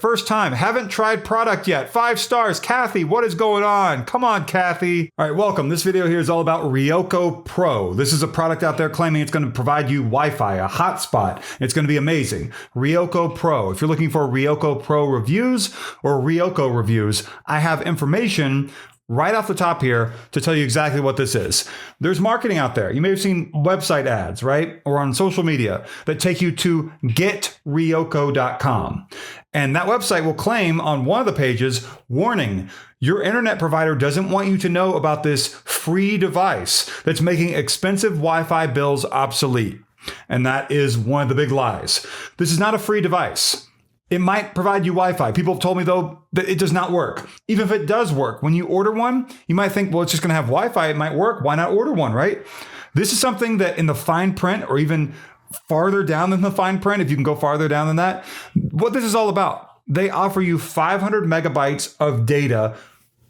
first time, haven't tried product yet. 5 stars. Kathy, what is going on? Come on, Kathy. All right, welcome. This video here is all about Ryoko Pro. This is a product out there claiming it's going to provide you Wi-Fi, a hotspot. It's going to be amazing. Ryoko Pro. If you're looking for Ryoko Pro reviews or Ryoko reviews, I have information right off the top here to tell you exactly what this is. There's marketing out there. You may have seen website ads, right? Or on social media that take you to getryoko.com. And that website will claim on one of the pages, warning, your internet provider doesn't want you to know about this free device that's making expensive Wi-Fi bills obsolete. And that is one of the big lies. This is not a free device. It might provide you Wi-Fi. People have told me, though, that it does not work. Even if it does work, when you order one, you might think, well, it's just going to have Wi-Fi. It might work. Why not order one, right? This is something that in the fine print, or even farther down than the fine print, if you can go farther down than that, what this is all about. They offer you 500 megabytes of data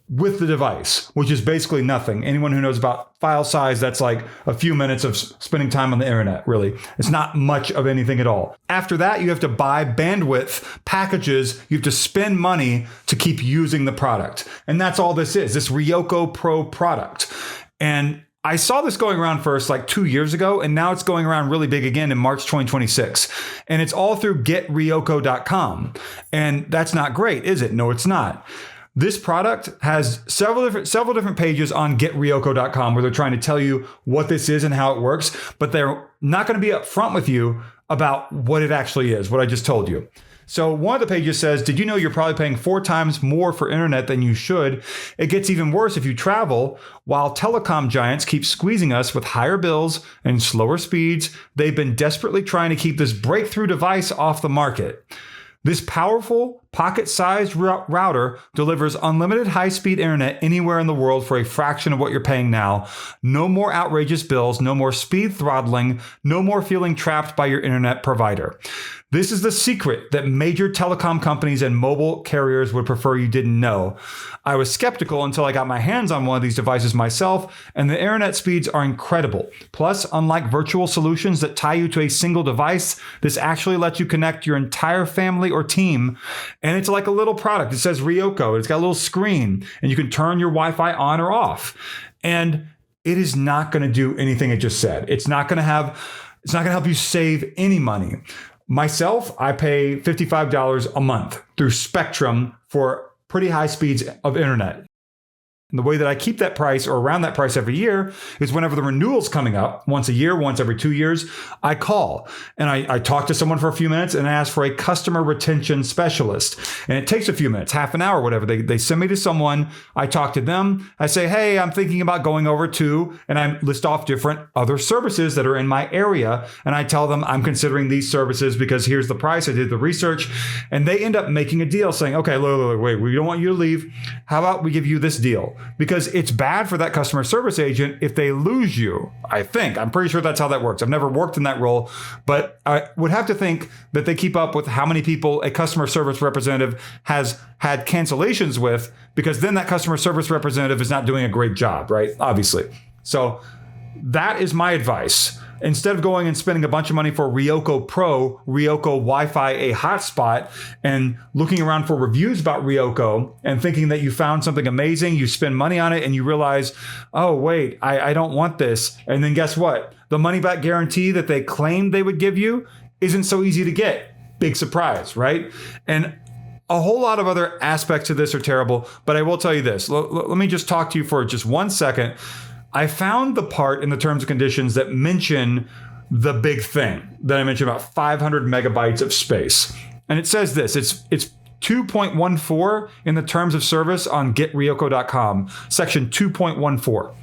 with the device, which is basically nothing. Anyone who knows about file size, that's like a few minutes of spending time on the internet, really. It's not much of anything at all. After that, you have to buy bandwidth packages. You have to spend money to keep using the product. And that's all this is, this Ryoko Pro product. And I saw this going around first like 2 years ago, and now it's going around really big again in March 2026. And it's all through getryoko.com. And that's not great, is it? No, it's not. This product has several different pages on getryoko.com where they're trying to tell you what this is and how it works, but they're not going to be upfront with you about what it actually is, what I just told you. So one of the pages says, did you know you're probably paying 4 times more for internet than you should? It gets even worse if you travel. While telecom giants keep squeezing us with higher bills and slower speeds, they've been desperately trying to keep this breakthrough device off the market. This powerful, pocket-sized router delivers unlimited high-speed internet anywhere in the world for a fraction of what you're paying now. No more outrageous bills, no more speed throttling, no more feeling trapped by your internet provider. This is the secret that major telecom companies and mobile carriers would prefer you didn't know. I was skeptical until I got my hands on one of these devices myself, and the internet speeds are incredible. Plus, unlike virtual solutions that tie you to a single device, this actually lets you connect your entire family or team. And it's like a little product. It says Ryoko. It's got a little screen, and you can turn your Wi-Fi on or off. And it is not going to do anything it just said. It's not going to help you save any money. Myself, I pay $55 a month through Spectrum for pretty high speeds of internet. And the way that I keep that price or around that price every year is whenever the renewal's coming up, once a year, once every 2 years, I call and I talk to someone for a few minutes and I ask for a customer retention specialist. And it takes a few minutes, half an hour, whatever. They send me to someone. I talk to them. I say, hey, I'm thinking about going over to, and I list off different other services that are in my area. And I tell them I'm considering these services because here's the price. I did the research. And they end up making a deal saying, okay, look, wait, we don't want you to leave. How about we give you this deal? Because it's bad for that customer service agent if they lose you, I think. I'm pretty sure that's how that works. I've never worked in that role, but I would have to think that they keep up with how many people a customer service representative has had cancellations with, because then that customer service representative is not doing a great job, right? Obviously. So that is my advice. Instead of going and spending a bunch of money for Ryoko Pro, Ryoko Wi-Fi, a hotspot, and looking around for reviews about Ryoko and thinking that you found something amazing, you spend money on it and you realize, oh, wait, I don't want this. And then guess what? The money back guarantee that they claimed they would give you isn't so easy to get. Big surprise, right? And a whole lot of other aspects of this are terrible, but I will tell you this. Let me just talk to you for just 1 second. I found the part in the terms and conditions that mention the big thing that I mentioned about 500 megabytes of space. And it says this, it's 2.14 in the terms of service on getryoko.com, section 2.14.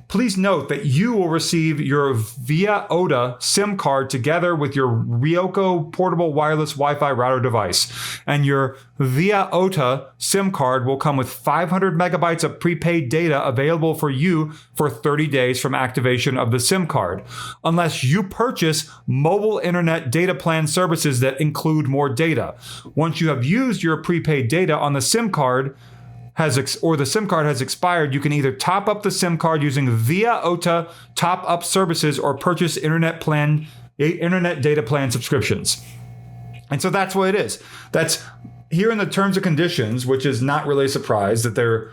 Please note that you will receive your Viaota SIM card together with your Ryoko portable wireless Wi-Fi router device. And your Viaota SIM card will come with 500 megabytes of prepaid data available for you for 30 days from activation of the SIM card, unless you purchase mobile internet data plan services that include more data. Once you have used your prepaid data on the SIM card, the SIM card has expired, you can either top up the SIM card using Viaota top up services or purchase internet data plan subscriptions. And so that's what it is. here in the terms and conditions, which is not really a surprise that they're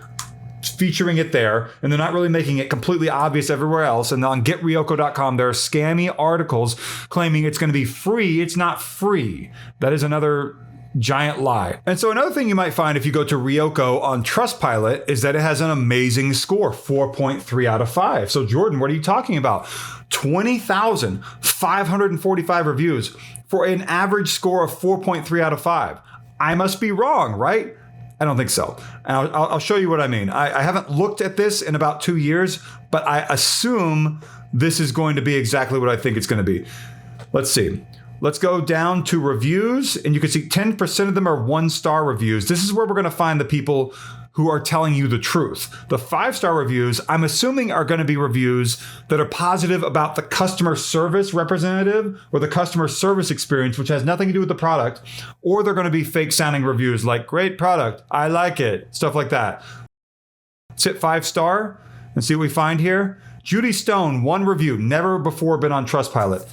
featuring it there, and they're not really making it completely obvious everywhere else. And on getryoko.com, there are scammy articles claiming it's going to be free. It's not free. That is another giant lie. And so another thing you might find if you go to Ryoko on Trustpilot is that it has an amazing score, 4.3 out of 5. So Jordan, what are you talking about? 20,545 reviews for an average score of 4.3 out of 5. I must be wrong, right? I don't think so. I'll show you what I mean. I haven't looked at this in about 2 years, but I assume this is going to be exactly what I think it's going to be. Let's see. Let's go down to reviews, and you can see 10% of them are 1-star reviews. This is where we're going to find the people who are telling you the truth. The 5-star reviews, I'm assuming, are going to be reviews that are positive about the customer service representative or the customer service experience, which has nothing to do with the product, or they're going to be fake sounding reviews like great product, I like it, stuff like that. Let's hit 5-star and see what we find here. Judy Stone, 1 review, never before been on Trustpilot.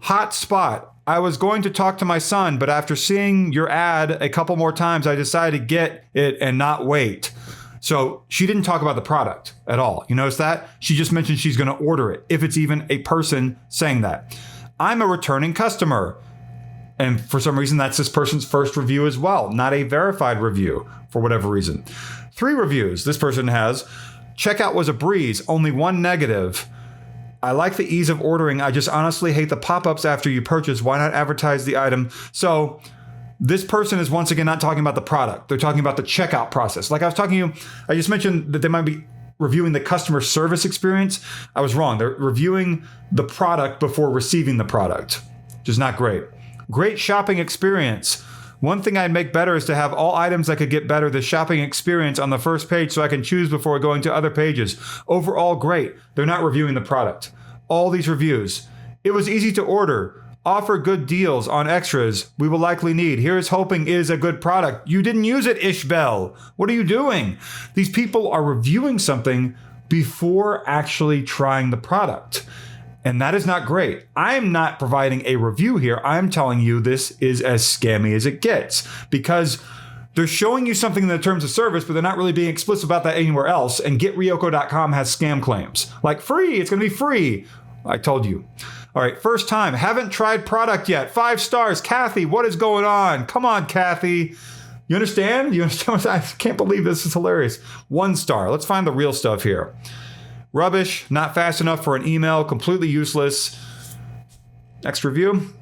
Hot spot. I was going to talk to my son, but after seeing your ad a couple more times, I decided to get it and not wait. So she didn't talk about the product at all. You notice that? She just mentioned she's going to order it, if it's even a person saying that. I'm a returning customer. And for some reason, that's this person's first review as well, not a verified review for whatever reason. 3 reviews this person has. Checkout was a breeze, only 1 negative. I like the ease of ordering. I just honestly hate the pop-ups after you purchase. Why not advertise the item? So this person is once again not talking about the product. They're talking about the checkout process. Like I was talking to you, I just mentioned that they might be reviewing the customer service experience. I was wrong. They're reviewing the product before receiving the product, which is not great. Great shopping experience. One thing I'd make better is to have all items that could get better the shopping experience on the first page so I can choose before going to other pages. Overall, great. They're not reviewing the product. All these reviews. It was easy to order. Offer good deals on extras we will likely need. Here's hoping is a good product. You didn't use it, Ishbel. What are you doing? These people are reviewing something before actually trying the product. And that is not great. I'm not providing a review here. I'm telling you this is as scammy as it gets because they're showing you something in the terms of service, but they're not really being explicit about that anywhere else. And getryoko.com has scam claims like free. It's going to be free. I told you. All right. First time. Haven't tried product yet. 5 stars. Kathy, what is going on? Come on, Kathy. You understand? You understand? I can't believe this is hilarious. 1 star. Let's find the real stuff here. Rubbish, not fast enough for an email, completely useless. Next review.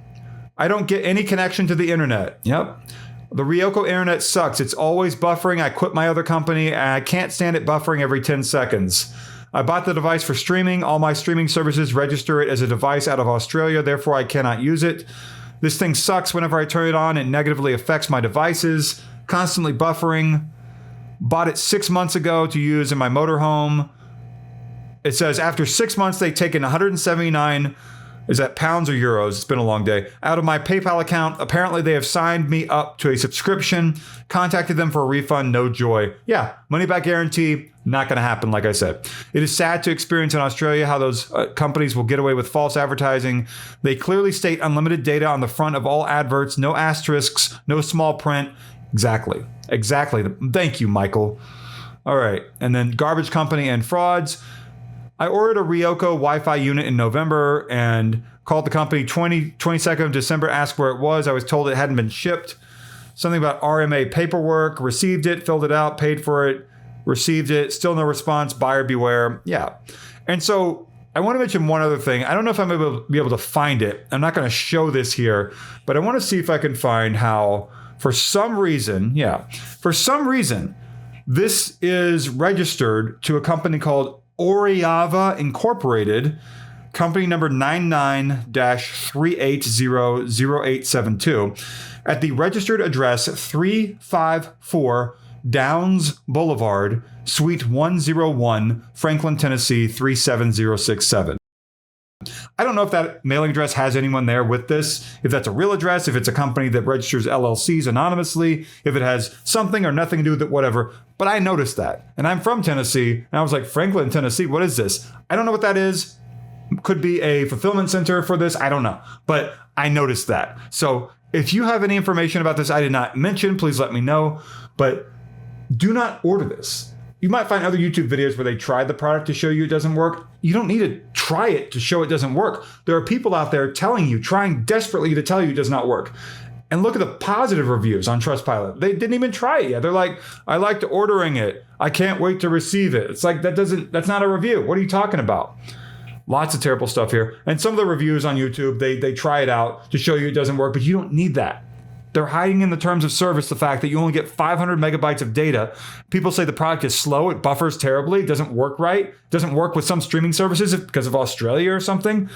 I don't get any connection to the internet. Yep. The Ryoko internet sucks. It's always buffering. I quit my other company and I can't stand it buffering every 10 seconds. I bought the device for streaming. All my streaming services register it as a device out of Australia. Therefore, I cannot use it. This thing sucks. Whenever I turn it on, it negatively affects my devices. Constantly buffering. Bought it 6 months ago to use in my motorhome. It says after 6 months, they've taken 179, is that pounds or euros? It's been a long day. Out of my PayPal account. Apparently, they have signed me up to a subscription. Contacted them for a refund. No joy. Yeah, money back guarantee. Not going to happen, like I said. It is sad to experience in Australia how those companies will get away with false advertising. They clearly state unlimited data on the front of all adverts. No asterisks. No small print. Exactly. Thank you, Michael. All right. And then garbage company and frauds. I ordered a Ryoko Wi-Fi unit in November and called the company 22nd of December, asked where it was. I was told it hadn't been shipped. Something about RMA paperwork, received it, filled it out, paid for it, received it, still no response, buyer beware. Yeah. And so I want to mention one other thing. I don't know if I'm going to be able to find it. I'm not going to show this here, but I want to see if I can find how, for some reason, this is registered to a company called Oriava Incorporated, company number 99-3800872, at the registered address 354 Downs Boulevard, Suite 101, Franklin, Tennessee 37067. I don't know if that mailing address has anyone there with this, if that's a real address, if it's a company that registers LLCs anonymously, if it has something or nothing to do with it, whatever. But I noticed that. And I'm from Tennessee. And I was like, Franklin, Tennessee, what is this? I don't know what that is. Could be a fulfillment center for this. I don't know. But I noticed that. So If you have any information about this I did not mention, please let me know. But do not order this. You might find other YouTube videos where they tried the product to show you it doesn't work. You don't need to try it to show it doesn't work. There are people out there telling you, trying desperately to tell you it does not work. And look at the positive reviews on Trustpilot. They didn't even try it yet. They're like, I liked ordering it. I can't wait to receive it. It's like, that's not a review. What are you talking about? Lots of terrible stuff here. And some of the reviews on YouTube, they try it out to show you it doesn't work, but you don't need that. They're hiding in the terms of service the fact that you only get 500 megabytes of data. People say the product is slow, it buffers terribly, it doesn't work right, it doesn't work with some streaming services because of Australia or something.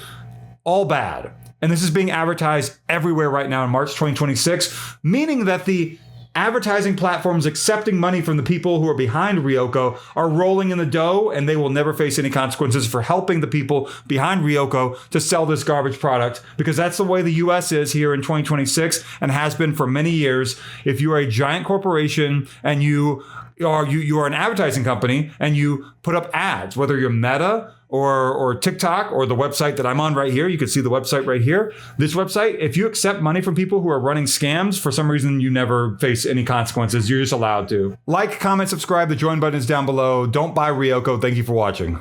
All bad. And this is being advertised everywhere right now in March 2026, meaning that the advertising platforms accepting money from the people who are behind Ryoko are rolling in the dough, and they will never face any consequences for helping the people behind Ryoko to sell this garbage product, because that's the way the US is here in 2026 and has been for many years. If you are a giant corporation and you are an advertising company and you put up ads, whether you're Meta or TikTok or the website that I'm on right here, you can see the website right here. This website, if you accept money from people who are running scams, for some reason you never face any consequences. You're just allowed to. Like, comment, subscribe. The join button is down below. Don't buy Ryoko. Thank you for watching.